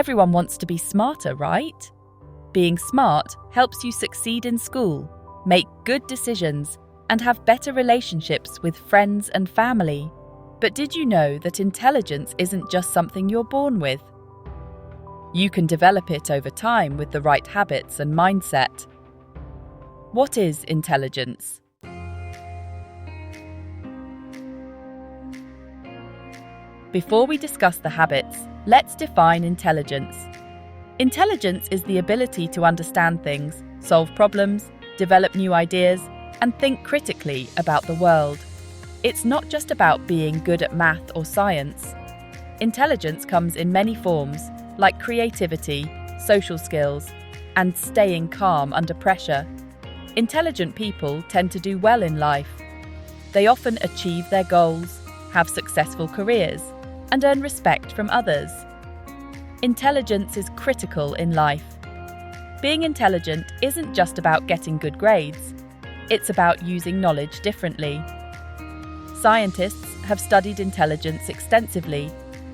Everyone wants to be smarter, right? Being smart helps you succeed in school, make good decisions, and have better relationships with friends and family. But did you know that intelligence isn't just something you're born with? You can develop it over time with the right habits and mindset. What is intelligence? Before we discuss the habits, let's define intelligence. Intelligence is the ability to understand things, solve problems, develop new ideas, and think critically about the world. It's not just about being good at math or science. Intelligence comes in many forms, like creativity, social skills, and staying calm under pressure. Intelligent people tend to do well in life. They often achieve their goals, have successful careers, and earn respect from others. Intelligence is critical in life. Being intelligent isn't just about getting good grades. It's about using knowledge differently. Scientists have studied intelligence extensively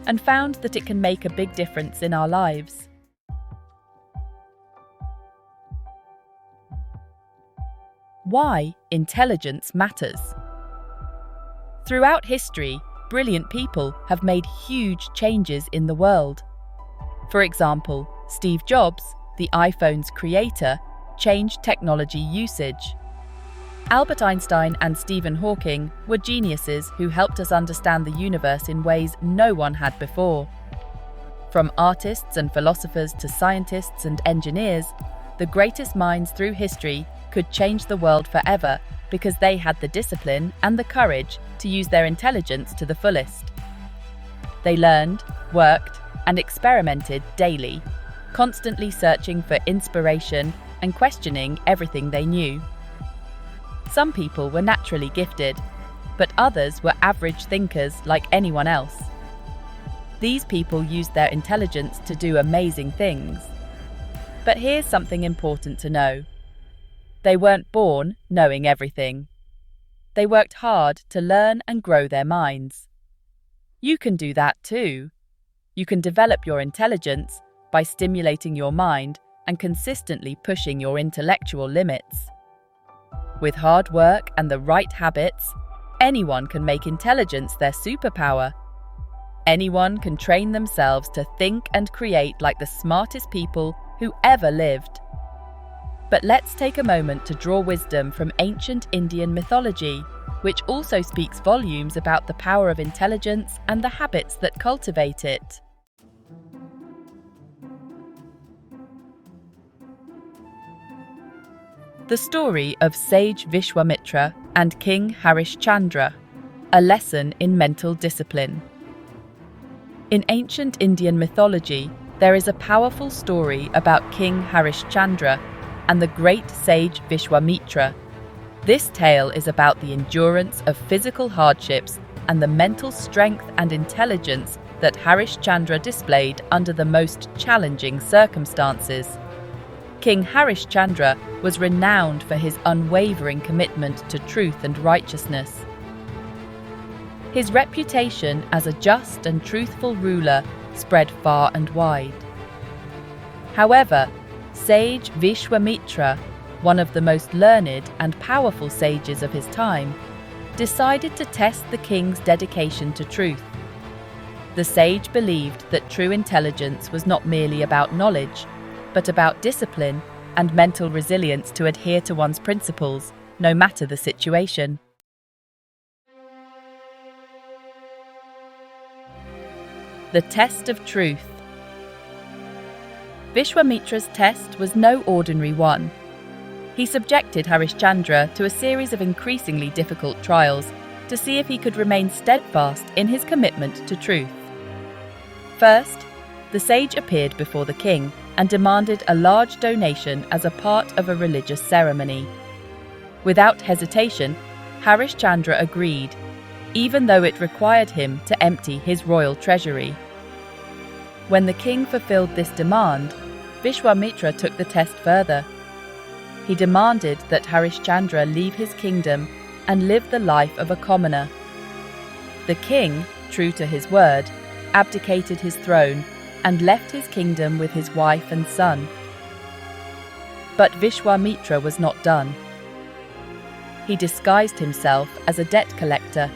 and found that it can make a big difference in our lives. Why intelligence matters. Throughout history, brilliant people have made huge changes in the world. For example, Steve Jobs, the iPhone's creator, changed technology usage. Albert Einstein and Stephen Hawking were geniuses who helped us understand the universe in ways no one had before. From artists and philosophers to scientists and engineers, the greatest minds through history could change the world forever because they had the discipline and the courage to use their intelligence to the fullest. They learned, worked, and experimented daily, constantly searching for inspiration and questioning everything they knew. Some people were naturally gifted, but others were average thinkers like anyone else. These people used their intelligence to do amazing things. But here's something important to know. They weren't born knowing everything. They worked hard to learn and grow their minds. You can do that too. You can develop your intelligence by stimulating your mind and consistently pushing your intellectual limits. With hard work and the right habits, anyone can make intelligence their superpower. Anyone can train themselves to think and create like the smartest people who ever lived. But let's take a moment to draw wisdom from ancient Indian mythology, which also speaks volumes about the power of intelligence and the habits that cultivate it. The story of sage Vishwamitra and King Harishchandra, a lesson in mental discipline. In ancient Indian mythology, there is a powerful story about King Harishchandra and the great sage Vishwamitra. This tale is about the endurance of physical hardships and the mental strength and intelligence that Harishchandra displayed under the most challenging circumstances. King Harishchandra was renowned for his unwavering commitment to truth and righteousness. His reputation as a just and truthful ruler spread far and wide. However, sage Vishwamitra, one of the most learned and powerful sages of his time, decided to test the king's dedication to truth. The sage believed that true intelligence was not merely about knowledge, but about discipline and mental resilience to adhere to one's principles, no matter the situation. The test of truth. Vishwamitra's test was no ordinary one. He subjected Harishchandra to a series of increasingly difficult trials to see if he could remain steadfast in his commitment to truth. First, the sage appeared before the king and demanded a large donation as a part of a religious ceremony. Without hesitation, Harishchandra agreed, even though it required him to empty his royal treasury. When the king fulfilled this demand, Vishwamitra took the test further. He demanded that Harishchandra leave his kingdom and live the life of a commoner. The king, true to his word, abdicated his throne and left his kingdom with his wife and son. But Vishwamitra was not done. He disguised himself as a debt collector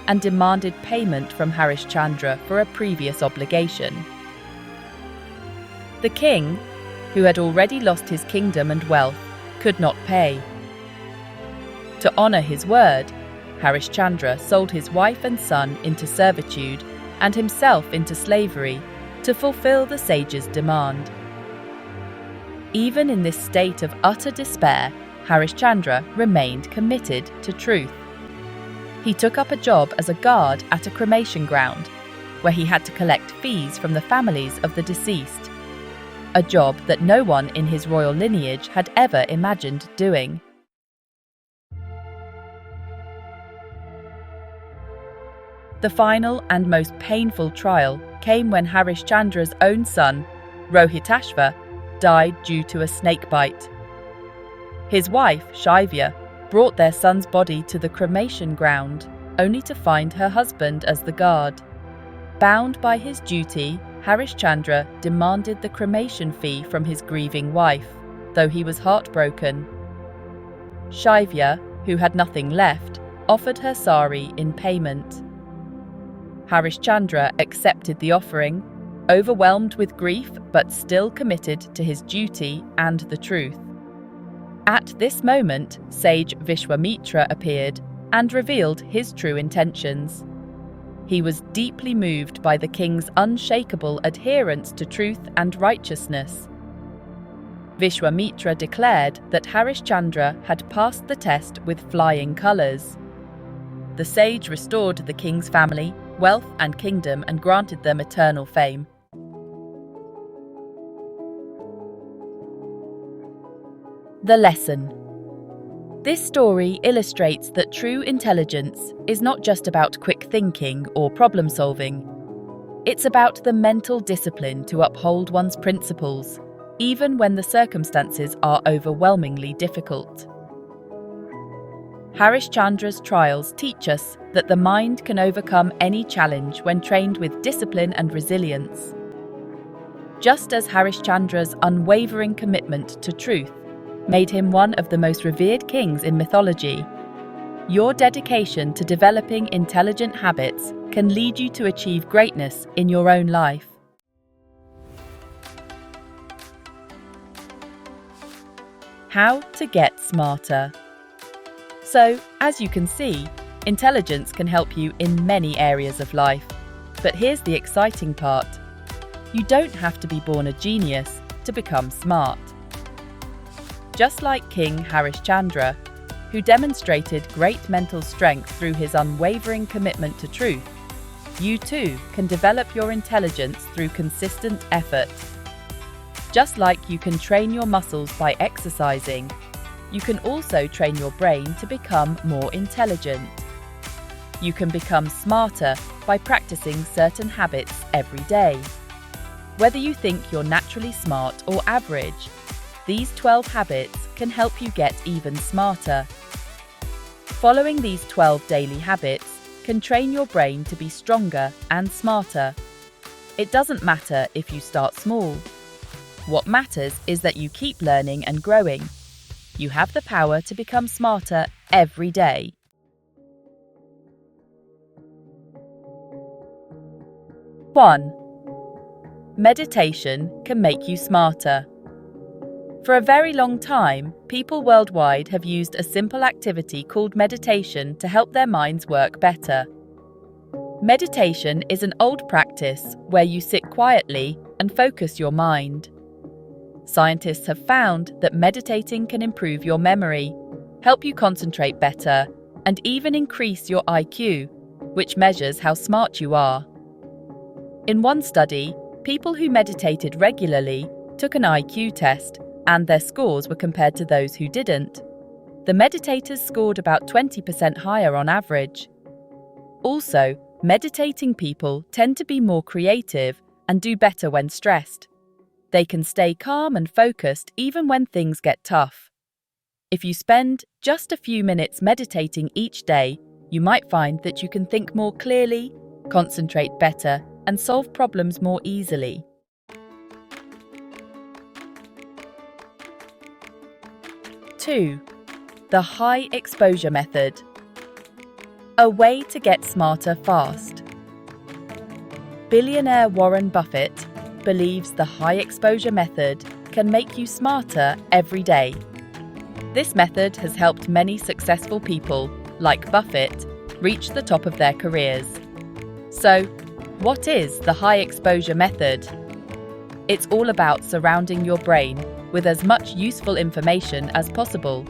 and demanded payment from Harishchandra for a previous obligation. The king, who had already lost his kingdom and wealth, could not pay. To honour his word, Harishchandra sold his wife and son into servitude and himself into slavery to fulfill the sage's demand. Even in this state of utter despair, Harishchandra remained committed to truth. He took up a job as a guard at a cremation ground, where he had to collect fees from the families of the deceased, a job that no one in his royal lineage had ever imagined doing. The final and most painful trial came when Harishchandra's own son, Rohitashva, died due to a snake bite. His wife, Shaivya, brought their son's body to the cremation ground, only to find her husband as the guard. Bound by his duty, Harishchandra demanded the cremation fee from his grieving wife, though he was heartbroken. Shaivya, who had nothing left, offered her sari in payment. Harishchandra accepted the offering, overwhelmed with grief but still committed to his duty and the truth. At this moment, sage Vishwamitra appeared and revealed his true intentions. He was deeply moved by the king's unshakable adherence to truth and righteousness. Vishwamitra declared that Harishchandra had passed the test with flying colours. The sage restored the king's family, wealth and kingdom and granted them eternal fame. The lesson. This story illustrates that true intelligence is not just about quick thinking or problem solving. It's about the mental discipline to uphold one's principles, even when the circumstances are overwhelmingly difficult. Harishchandra's trials teach us that the mind can overcome any challenge when trained with discipline and resilience. Just as Harishchandra's unwavering commitment to truth made him one of the most revered kings in mythology, your dedication to developing intelligent habits can lead you to achieve greatness in your own life. How to get smarter. So, as you can see, intelligence can help you in many areas of life. But here's the exciting part. You don't have to be born a genius to become smart. Just like King Harishchandra, who demonstrated great mental strength through his unwavering commitment to truth, you too can develop your intelligence through consistent effort. Just like you can train your muscles by exercising, you can also train your brain to become more intelligent. You can become smarter by practicing certain habits every day. Whether you think you're naturally smart or average, these 12 habits can help you get even smarter. Following these 12 daily habits can train your brain to be stronger and smarter. It doesn't matter if you start small. What matters is that you keep learning and growing. You have the power to become smarter every day. 1. Meditation can make you smarter. For a very long time, people worldwide have used a simple activity called meditation to help their minds work better. Meditation is an old practice where you sit quietly and focus your mind. Scientists have found that meditating can improve your memory, help you concentrate better, and even increase your IQ, which measures how smart you are. In one study, people who meditated regularly took an IQ test, and their scores were compared to those who didn't. The meditators scored about 20% higher on average. Also, meditating people tend to be more creative and do better when stressed. They can stay calm and focused even when things get tough. If you spend just a few minutes meditating each day, you might find that you can think more clearly, concentrate better, and solve problems more easily. 2. The high exposure method. A way to get smarter fast. Billionaire Warren Buffett believes the high exposure method can make you smarter every day. This method has helped many successful people, like Buffett, reach the top of their careers. So, what is the high exposure method? It's all about surrounding your brain with as much useful information as possible.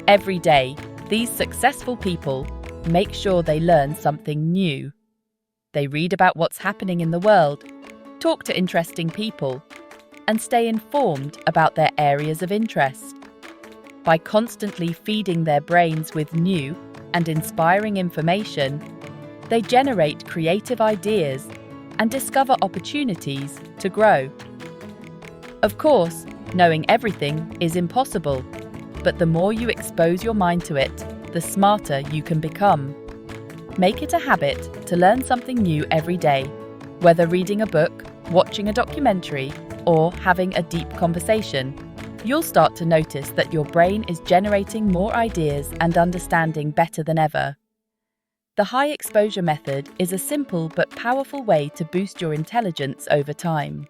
Every day, these successful people make sure they learn something new. They read about what's happening in the world, talk to interesting people, and stay informed about their areas of interest. By constantly feeding their brains with new and inspiring information, they generate creative ideas and discover opportunities to grow. Of course, knowing everything is impossible, but the more you expose your mind to it, the smarter you can become. Make it a habit to learn something new every day, whether reading a book, watching a documentary, or having a deep conversation. You'll start to notice that your brain is generating more ideas and understanding better than ever. The high exposure method is a simple but powerful way to boost your intelligence over time.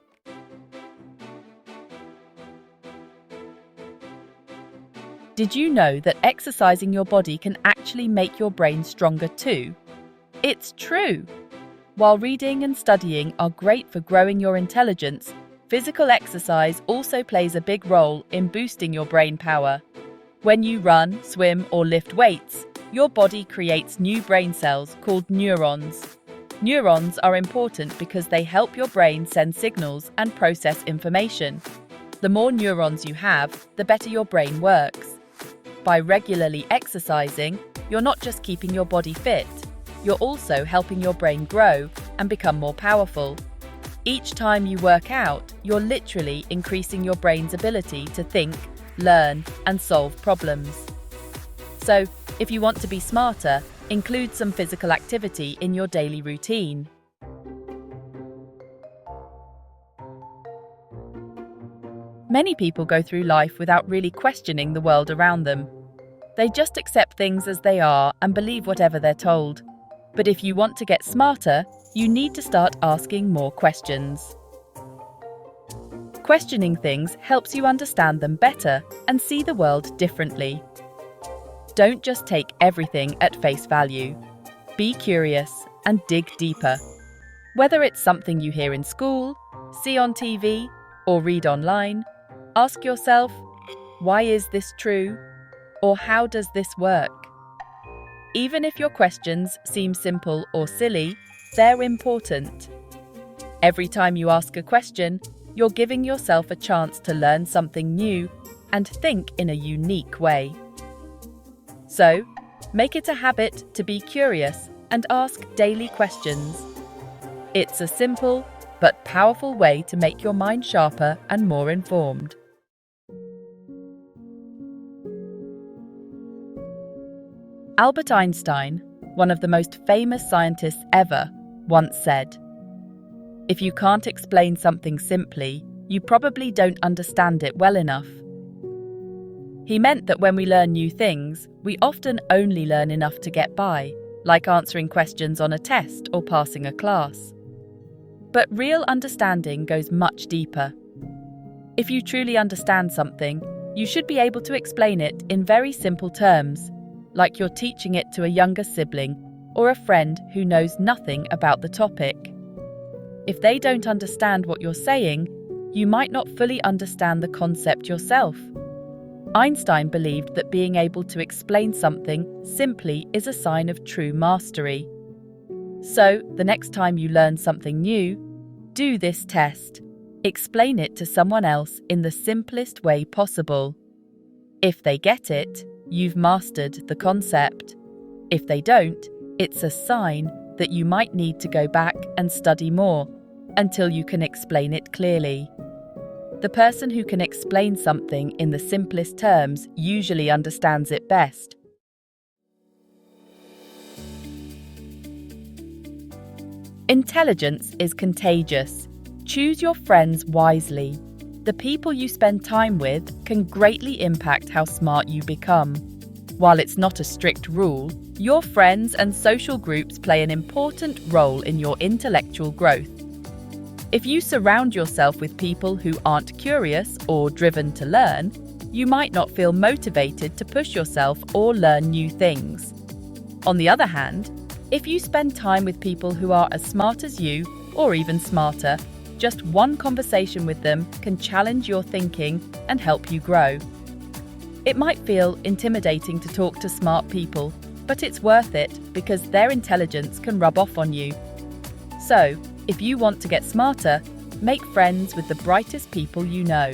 Did you know that exercising your body can actually make your brain stronger too? It's true! While reading and studying are great for growing your intelligence, physical exercise also plays a big role in boosting your brain power. When you run, swim, or lift weights, your body creates new brain cells called neurons. Neurons are important because they help your brain send signals and process information. The more neurons you have, the better your brain works. By regularly exercising, you're not just keeping your body fit, you're also helping your brain grow and become more powerful. Each time you work out, you're literally increasing your brain's ability to think, learn, and solve problems. So, if you want to be smarter, include some physical activity in your daily routine. Many people go through life without really questioning the world around them. They just accept things as they are and believe whatever they're told. But if you want to get smarter, you need to start asking more questions. Questioning things helps you understand them better and see the world differently. Don't just take everything at face value. Be curious and dig deeper. Whether it's something you hear in school, see on TV, or read online, ask yourself, why is this true? Or how does this work? Even if your questions seem simple or silly, they're important. Every time you ask a question, you're giving yourself a chance to learn something new and think in a unique way. So, make it a habit to be curious and ask daily questions. It's a simple but powerful way to make your mind sharper and more informed. Albert Einstein, one of the most famous scientists ever, once said, "If you can't explain something simply, you probably don't understand it well enough." He meant that when we learn new things, we often only learn enough to get by, like answering questions on a test or passing a class. But real understanding goes much deeper. If you truly understand something, you should be able to explain it in very simple terms, like you're teaching it to a younger sibling or a friend who knows nothing about the topic. If they don't understand what you're saying, you might not fully understand the concept yourself. Einstein believed that being able to explain something simply is a sign of true mastery. So, the next time you learn something new, do this test. Explain it to someone else in the simplest way possible. If they get it, you've mastered the concept. If they don't, it's a sign that you might need to go back and study more until you can explain it clearly. The person who can explain something in the simplest terms usually understands it best. Intelligence is contagious. Choose your friends wisely. The people you spend time with can greatly impact how smart you become. While it's not a strict rule, your friends and social groups play an important role in your intellectual growth. If you surround yourself with people who aren't curious or driven to learn, you might not feel motivated to push yourself or learn new things. On the other hand, if you spend time with people who are as smart as you, or even smarter, just one conversation with them can challenge your thinking and help you grow. It might feel intimidating to talk to smart people, but it's worth it because their intelligence can rub off on you. So, if you want to get smarter, make friends with the brightest people you know.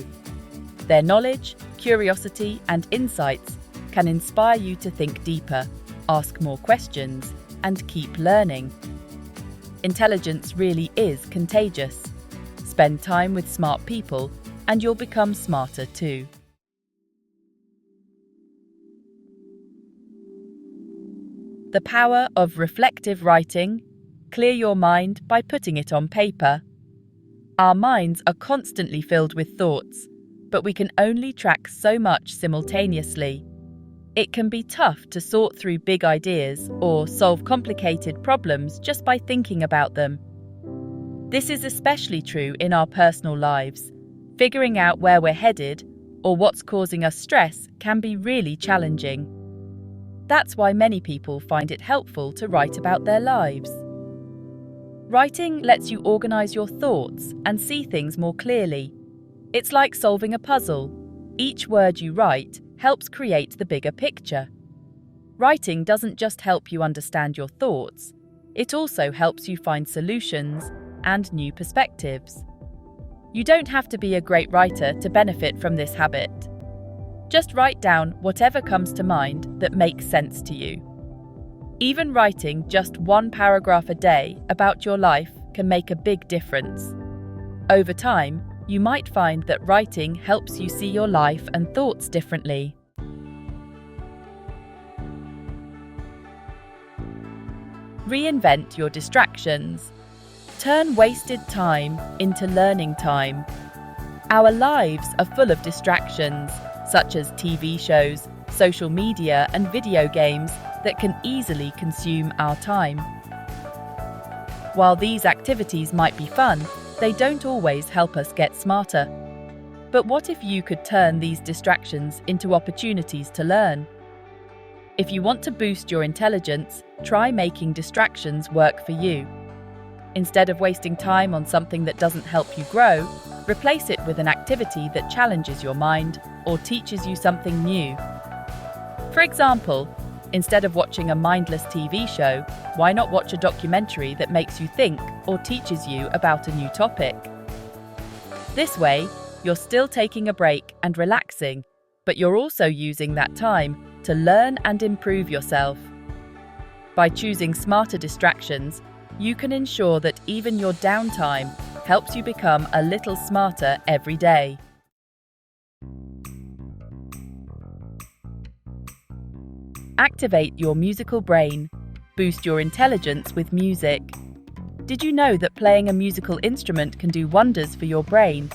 Their knowledge, curiosity, and insights can inspire you to think deeper, ask more questions, and keep learning. Intelligence really is contagious. Spend time with smart people, and you'll become smarter too. The power of reflective writing. Clear your mind by putting it on paper. Our minds are constantly filled with thoughts, but we can only track so much simultaneously. It can be tough to sort through big ideas or solve complicated problems just by thinking about them. This is especially true in our personal lives. Figuring out where we're headed or what's causing us stress can be really challenging. That's why many people find it helpful to write about their lives. Writing lets you organize your thoughts and see things more clearly. It's like solving a puzzle. Each word you write helps create the bigger picture. Writing doesn't just help you understand your thoughts, it also helps you find solutions and new perspectives. You don't have to be a great writer to benefit from this habit. Just write down whatever comes to mind that makes sense to you. Even writing just one paragraph a day about your life can make a big difference. Over time, you might find that writing helps you see your life and thoughts differently. Reinvent your distractions. Turn wasted time into learning time. Our lives are full of distractions, such as TV shows, social media, and video games that can easily consume our time. While these activities might be fun, they don't always help us get smarter. But what if you could turn these distractions into opportunities to learn? If you want to boost your intelligence, try making distractions work for you. Instead of wasting time on something that doesn't help you grow, replace it with an activity that challenges your mind or teaches you something new. For example, instead of watching a mindless TV show, why not watch a documentary that makes you think or teaches you about a new topic? This way, you're still taking a break and relaxing, but you're also using that time to learn and improve yourself. By choosing smarter distractions, you can ensure that even your downtime helps you become a little smarter every day. Activate your musical brain. Boost your intelligence with music. Did you know that playing a musical instrument can do wonders for your brain?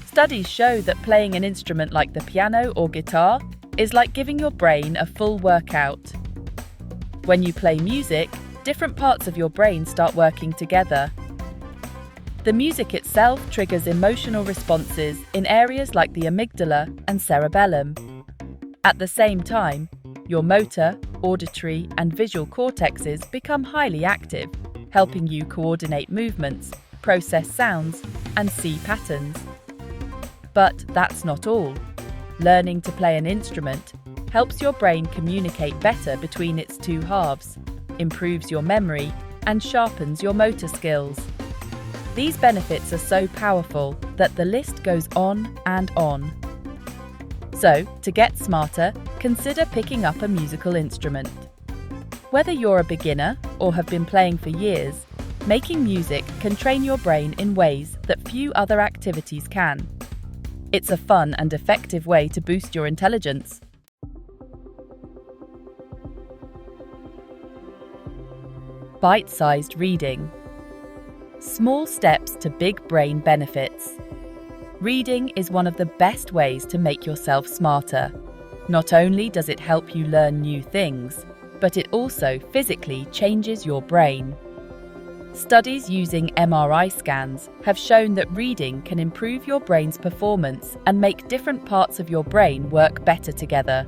Studies show that playing an instrument like the piano or guitar is like giving your brain a full workout. When you play music, different parts of your brain start working together. The music itself triggers emotional responses in areas like the amygdala and cerebellum. At the same time, your motor, auditory, and visual cortexes become highly active, helping you coordinate movements, process sounds, and see patterns. But that's not all. Learning to play an instrument helps your brain communicate better between its two halves, improves your memory, and sharpens your motor skills. These benefits are so powerful that the list goes on and on. So, to get smarter, consider picking up a musical instrument. Whether you're a beginner or have been playing for years, making music can train your brain in ways that few other activities can. It's a fun and effective way to boost your intelligence. Bite-sized reading. Small steps to big brain benefits. Reading is one of the best ways to make yourself smarter. Not only does it help you learn new things, but it also physically changes your brain. Studies using MRI scans have shown that reading can improve your brain's performance and make different parts of your brain work better together.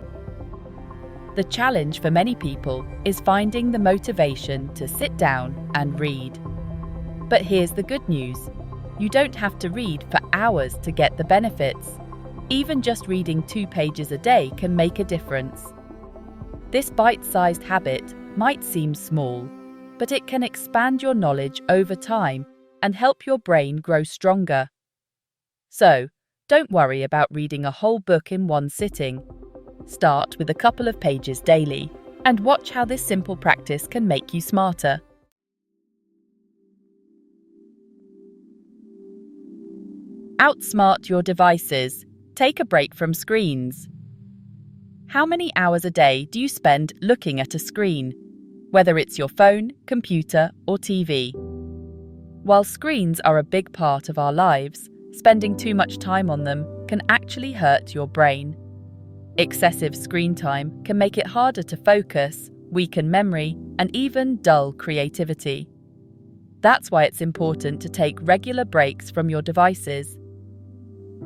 The challenge for many people is finding the motivation to sit down and read. But here's the good news. You don't have to read for hours to get the benefits. Even just reading 2 pages a day can make a difference. This bite-sized habit might seem small, but it can expand your knowledge over time and help your brain grow stronger. So, don't worry about reading a whole book in one sitting. Start with a couple of pages daily and watch how this simple practice can make you smarter. Outsmart your devices. Take a break from screens. How many hours a day do you spend looking at a screen, whether it's your phone, computer, or TV? While screens are a big part of our lives, spending too much time on them can actually hurt your brain. Excessive screen time can make it harder to focus, weaken memory, and even dull creativity. That's why it's important to take regular breaks from your devices.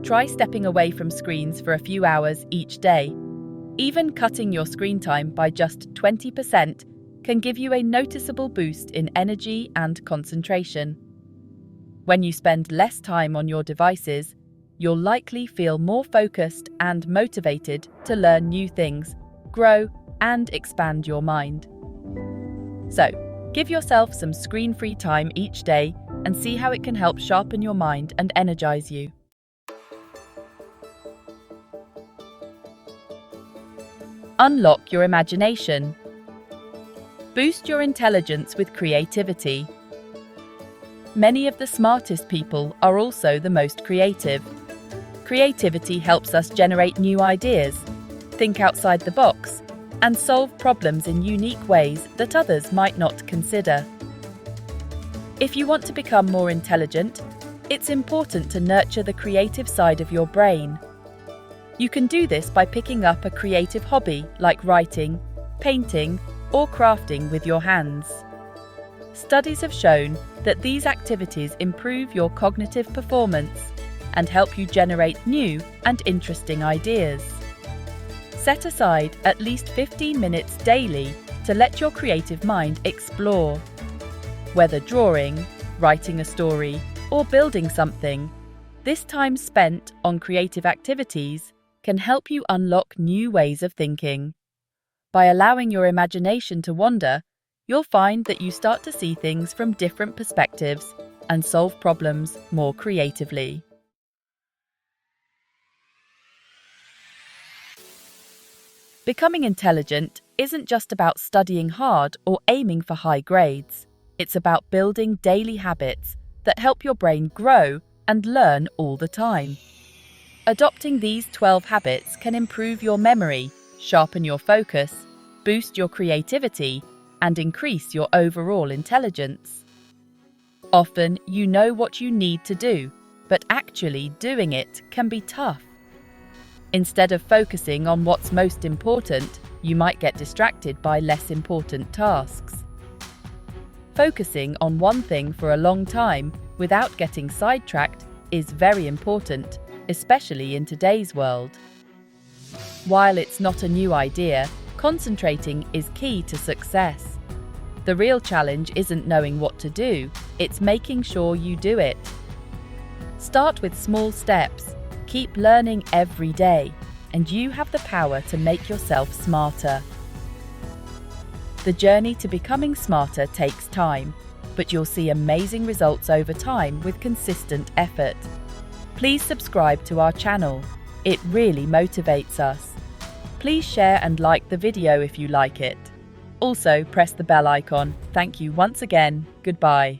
Try stepping away from screens for a few hours each day. Even cutting your screen time by just 20% can give you a noticeable boost in energy and concentration. When you spend less time on your devices, you'll likely feel more focused and motivated to learn new things, grow, and expand your mind. So, give yourself some screen-free time each day and see how it can help sharpen your mind and energize you. Unlock your imagination. Boost your intelligence with creativity. Many of the smartest people are also the most creative. Creativity helps us generate new ideas, think outside the box, and solve problems in unique ways that others might not consider. If you want to become more intelligent, it's important to nurture the creative side of your brain. You can do this by picking up a creative hobby like writing, painting, or crafting with your hands. Studies have shown that these activities improve your cognitive performance and help you generate new and interesting ideas. Set aside at least 15 minutes daily to let your creative mind explore. Whether drawing, writing a story, or building something, this time spent on creative activities can help you unlock new ways of thinking. By allowing your imagination to wander, you'll find that you start to see things from different perspectives and solve problems more creatively. Becoming intelligent isn't just about studying hard or aiming for high grades. It's about building daily habits that help your brain grow and learn all the time. Adopting these 12 habits can improve your memory, sharpen your focus, boost your creativity, and increase your overall intelligence. Often, you know what you need to do, but actually doing it can be tough. Instead of focusing on what's most important, you might get distracted by less important tasks. Focusing on one thing for a long time without getting sidetracked is very important, especially in today's world. While it's not a new idea, concentrating is key to success. The real challenge isn't knowing what to do, it's making sure you do it. Start with small steps, keep learning every day, and you have the power to make yourself smarter. The journey to becoming smarter takes time, but you'll see amazing results over time with consistent effort. Please subscribe to our channel. It really motivates us. Please share and like the video if you like it. Also, press the bell icon. Thank you once again. Goodbye.